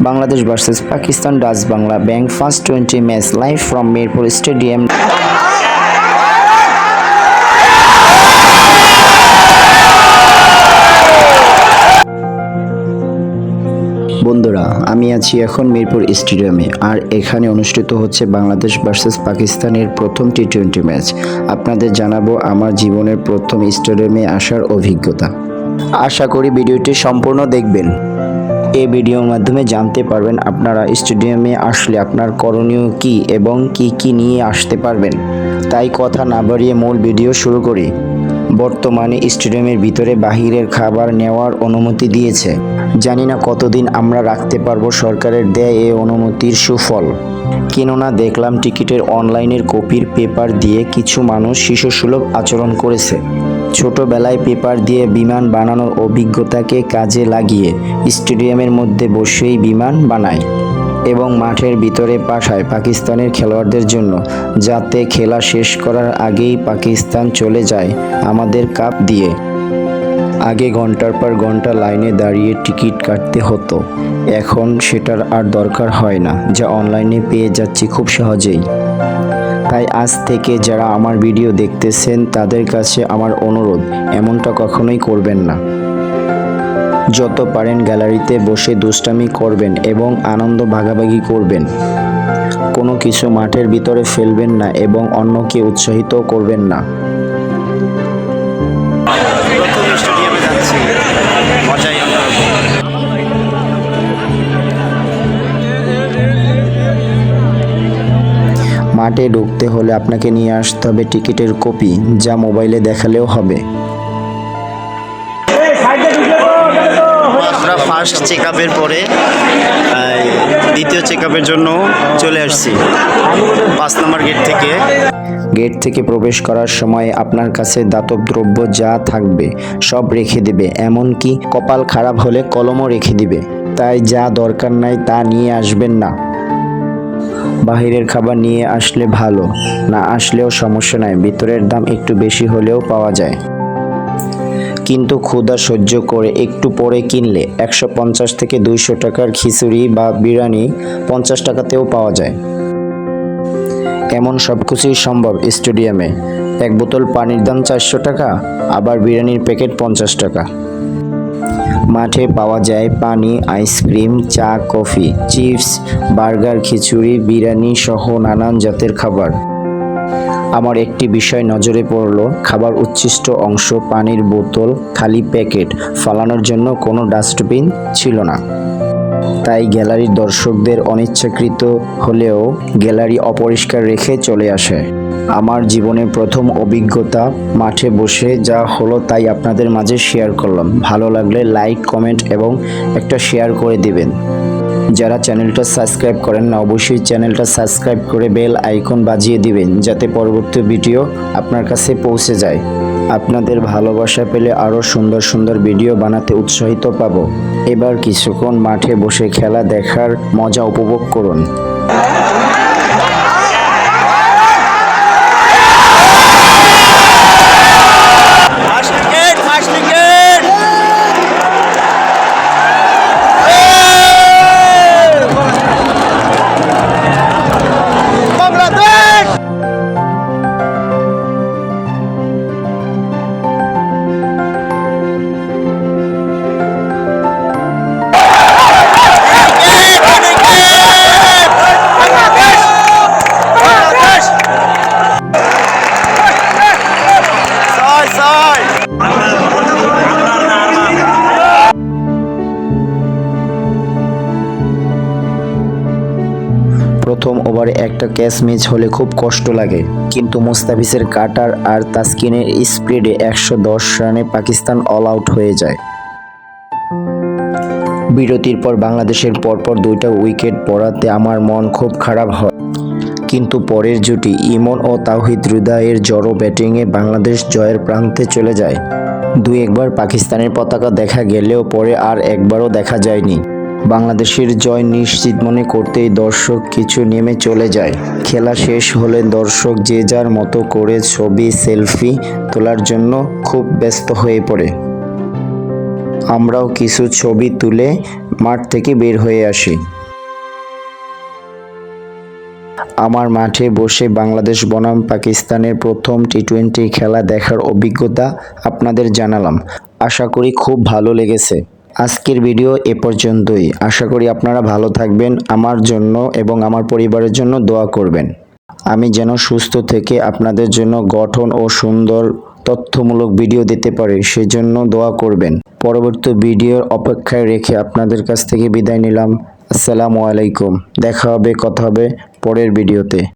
Bangladesh versus Pakistan Dutch Bangla Bank first 20 match live from Mirpur Stadium. বন্ধুরা, আমি আছি এখন মিরপুর স্টেডিয়ামে আর এখানে অনুষ্ঠিত হচ্ছে বাংলাদেশ ভার্সেস পাকিস্তানের প্রথম টি-20 ম্যাচ। আপনাদের জানাবো আমার জীবনের প্রথম স্টেডিয়ামে আসার অভিজ্ঞতা। আশা করি ভিডিওটি সম্পূর্ণ দেখবেন। এই ভিডিওর মাধ্যমে জানতে পারবেন আপনারা স্টেডিয়ামে আসলে আপনার করণীয় কী এবং কি নিয়ে আসতে পারবেন। তাই কথা না বাড়িয়ে মূল ভিডিও শুরু করি। বর্তমানে স্টেডিয়ামের ভিতরে বাহিরের খাবার নেওয়ার অনুমতি দিয়েছে। জানি না কতদিন আমরা রাখতে পারবো সরকারের দেয় এই অনুমতির সুফল। কেননা দেখলাম টিকিটের অনলাইনের কপির পেপার দিয়ে কিছু মানুষ শিশুসুলভ আচরণ করেছে। ছোটবেলায় পেপার দিয়ে বিমান বানানোর অভিজ্ঞতাকে কাজে লাগিয়ে স্টেডিয়ামের মধ্যে বসেই বিমান বানায় এবং মাঠের ভিতরে পাঠায় পাকিস্তানের খেলোয়াড়দের জন্য, যাতে খেলা শেষ করার আগেই পাকিস্তান চলে যায় আমাদের কাপ দিয়ে। আগে ঘন্টার পর ঘন্টা লাইনে দাঁড়িয়ে টিকিট কাটতে হতো, এখন সেটার আর দরকার হয় না, যা অনলাইনে পেয়ে যাচ্ছি খুব সহজেই। তাই আজ থেকে যারা আমার ভিডিও দেখতেছেন তাদের কাছে আমার অনুরোধ, এমনটা কখনোই করবেন না। যত পারেন গ্যালারিতে বসে দুষ্টামি করবেন এবং আনন্দ ভাগাভাগি করবেন। কোনো কিছু মাঠের ভিতরে ফেলবেন না এবং অন্যকে উৎসাহিত করবেন না। প্রথম স্টেডিয়ামে যাচ্ছি, মজাই অন্যরকম। মাঠে ঢুকতে হলে আপনাকে নিয়ে আসতে হবে টিকিটের কপি, যা মোবাইলে দেখালেও হবে। আমরা ফার্স্ট চেক আপের পরে দ্বিতীয় চেক আপের জন্য চলে আসছি 5 নম্বর গেট থেকে প্রবেশ করার সময় আপনার কাছে দাতব দ্রব্য যা থাকবে সব রেখে দেবে, এমনকি কপাল খারাপ হলে কলমও রেখে দিবে। তাই যা দরকার নাই তা নিয়ে আসবেন না। বাহিরের খাবার নিয়ে আসলে ভালো, না আসলেও সমস্যা নাই, ভিতরের দাম একটু বেশি হলেও পাওয়া যায়। কিন্তু ক্ষুধা সহ্য করে একটু পরে কিনলে 150 থেকে 200 টাকার খিচুড়ি বা বিরিয়ানি 50 টাকাতেও পাওয়া যায়। এমন সব কিছুই সম্ভব স্টেডিয়ামে। এক বোতল পানির দাম 400 টাকা, আবার বিরিয়ানির প্যাকেট 50 টাকা। মাঠে পাওয়া যায় পানি, আইসক্রিম, চা, কফি, চিপস, বার্গার, খিচুড়ি, বিরিয়ানি সহ নানান জাতের খাবার। আমার একটি বিষয় নজরে পড়ল, খাবার উচ্ছিষ্ট অংশ, পানির বোতল, খালি প্যাকেট ফালানোর জন্য কোনো ডাস্টবিন ছিল না। তাই গ্যালারির দর্শকদের অনিচ্ছাকৃত হলেও গ্যালারি অপরিষ্কার রেখে চলে আসে। আমার জীবনের প্রথম অভিজ্ঞতা মাঠে বসে যা হলো তাই আপনাদের মাঝে শেয়ার করলাম। ভালো লাগলে লাইক, কমেন্ট এবং একটা শেয়ার করে দিবেন। যারা চ্যানেলটা সাবস্ক্রাইব করেন না, অবশ্যই চ্যানেলটা সাবস্ক্রাইব করে বেল আইকন বাজিয়ে দিবেন, যাতে পরবর্তী ভিডিও আপনার কাছে পৌঁছে যায়। আপনাদের ভালোবাসা পেলে আরও সুন্দর সুন্দর ভিডিও বানাতে উৎসাহিত পাবো। এবার কিছুক্ষণ মাঠে বসে খেলা দেখার মজা উপভোগ করুন। প্রথম ওভারে একটা ক্যাচ মিস হলে খুব কষ্ট লাগে, কিন্তু মুস্তাফিজের কাটার আর তাসকিনের স্পিডে 110 রানে পাকিস্তান অল আউট হয়ে যায়। বিরতির পর বাংলাদেশের পরপর 2টা উইকেট পড়াতে আমার মন খুব খারাপ হয়, কিন্তু পরের জুটি ইমন ও তাওহিদ হৃদয়ের জড়ো ব্যাটিংয়ে বাংলাদেশ জয়ের প্রান্তে চলে যায়। 2-1বার পাকিস্তানের পতাকা দেখা গেলেও পরে আর একবারও দেখা যায়নি। বাংলাদেশের জয় নিশ্চিত মনে করতেই দর্শক কিছু নেমে চলে যায়। খেলা শেষ হলে দর্শক যে যার মতো করে ছবি, সেলফি তোলার জন্য খুব ব্যস্ত হয়ে পড়ে। আমরাও কিছু ছবি তুলে মাঠ থেকে বের হয়ে আসি। আমার মাঠে বসে বাংলাদেশ বনাম পাকিস্তানের প্রথম টি-20 খেলা দেখার অভিজ্ঞতা আপনাদের জানালাম। আশা করি খুব ভালো লেগেছে। আজকের ভিডিও এ পর্যন্তই। আশা করি আপনারা ভালো থাকবেন। আমার জন্য এবং আমার পরিবারের জন্য দোয়া করবেন। আমি যেন সুস্থ থেকে আপনাদের জন্য গঠন ও সুন্দর তথ্যমূলক ভিডিও দিতে পারি, সেজন্য দোয়া করবেন। পরবর্তী ভিডিওর অপেক্ষায় রেখে আপনাদের কাছ থেকে বিদায় নিলাম। আসসালামু আলাইকুম। দেখা হবে, কথা হবে পরের ভিডিওতে।